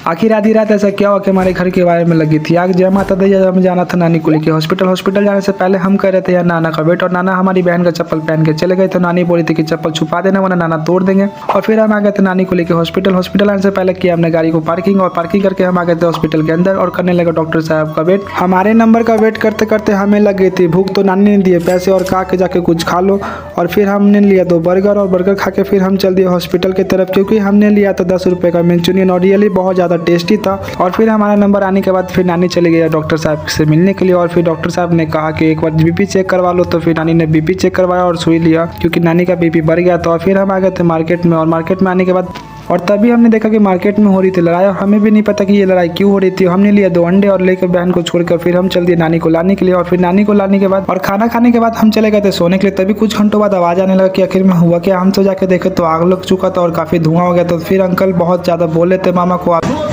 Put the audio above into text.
आखिर आधी रात ऐसा क्या हुआ कि हमारे घर के बारे में लगी थी आग। जय माता दी। हमें जाना था नानी को लेकर हॉस्पिटल जाने से पहले हम कह रहे थे यार नाना का वेट, और नाना हमारी बहन का चप्पल पहन के चले गए। तो नानी बोली थी कि चप्पल छुपा देना वरना नाना तोड़ देंगे। और फिर हम आ गए थे नानी को लेकर हॉस्पिटल आने से पहले किया हमने गाड़ी को पार्किंग, और पार्किंग करके हम आ गए थे हॉस्पिटल के अंदर और करने लगे डॉक्टर साहब का वेट। हमारे नंबर का वेट करते करते हमें लग गई थी भूख, तो नानी ने दिए पैसे और कहा के जाके कुछ खा लो। और फिर हमने लिया 2 बर्गर, और बर्गर खा के फिर हम चल दिए हॉस्पिटल की तरफ, क्योंकि हमने लिया था 10 रुपये का मंचूरियन और रियली बहुत ज़्यादा टेस्टी था। और फिर हमारा नंबर आने के बाद फिर नानी चली गई डॉक्टर साहब से मिलने के लिए, और फिर डॉक्टर साहब ने कहा कि एक बार बीपी चेक करवा लो। तो फिर नानी ने बीपी चेक करवाया और सुई लिया, क्योंकि नानी का बीपी बढ़ गया था। और फिर हम आ गए थे मार्केट में, और मार्केट में आने के बाद और तभी हमने देखा कि मार्केट में हो रही थी लड़ाई, और हमें भी नहीं पता कि ये लड़ाई क्यों हो रही थी। हमने लिया 2 अंडे और लेकर बहन को छोड़कर फिर हम चल दिए नानी को लाने के लिए। और फिर नानी को लाने के बाद और खाना खाने के बाद हम चले गए थे सोने के लिए। तभी कुछ घंटों बाद आवाज़ आने लगा कि आखिर में हुआ क्या। हम तो जाके देखे तो आग लग चुका था और काफ़ी धुआं हो गया था। फिर अंकल बहुत ज़्यादा बोले थे मामा को।